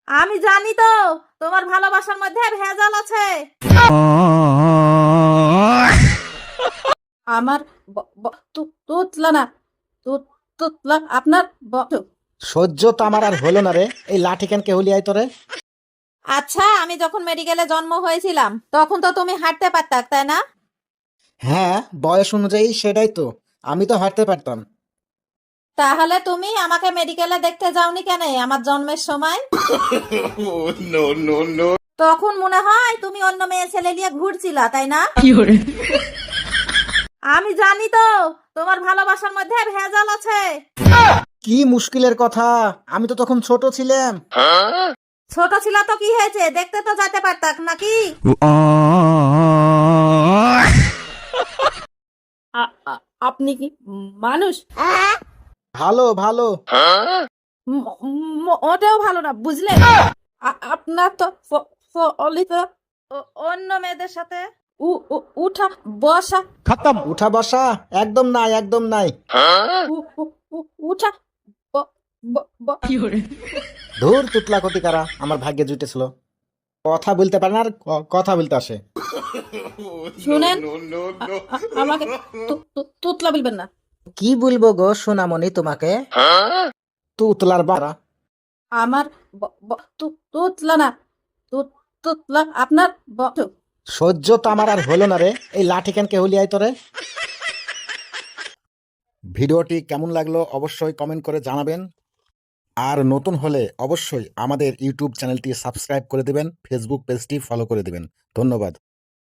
আমি জানি তো তোমার ভালোবাসার মধ্যে ভেজাল আছে। আমার তুতলা না, তুতলা আপনার সহ্য তো আমার আর হলো না রে, এই লাঠি কেন কে হুলিয়াই তোরে? আচ্ছা, আমি যখন মেডিকেলে জন্ম হয়েছিলাম তখন তো তুমি হাঁটতে পারতা, তাই না? হ্যাঁ, বয়স অনুযায়ী সেটাই তো, আমি তো হাঁটতে পারতাম। তাহলে তুমি আমাকে মেডিকেলে দেখতে যাওনি কেন আমার জন্মের সময়? তখন মনে হয় তুমি অন্য মেয়ে ছেলে নিয়ে ঘুরছিলা, তাই না? আমি জানি তো তোমার ভালোবাসার মধ্যে ভেজাল আছে। কি মুশকিলের কথা, আমি তো তখন ছোট ছিলাম। ছোট ছিল তো কি হয়েছে, দেখতে তো যেতে পারতাক নাকি? আপনি কি মানুষ? ভালো ভালো। ওটাও ভালো না, বুঝলেন? আপনার তো ফলিত অন্য মেয়েদের সাথে উঠা বসা, উঠা বসা একদম নাই, একদম নাই। উঠা ধুর তুতলা কতিকারা, আমার ভাগ্যে জুটেছিল। কথা বলতে পারে না আর কথা বলতে আসে। শুনেন, আমাকে তুতলা বলবেন না। কি বলবো গো সোনামণি তোমাকে? তুতলার বাড়া। আমার তুতলা না, তুতলা আপনার সহ্য তো আমার আর হলো না রে, এই লাঠি কেন কে হুলিয়াই তোরে? ভিডিওটি কেমন লাগলো অবশ্যই কমেন্ট করে জানাবেন। আর নতুন হলে অবশ্যই আমাদের ইউটিউব চ্যানেলটি সাবস্ক্রাইব করে দেবেন, ফেসবুক পেজটি ফলো করে দেবেন। ধন্যবাদ।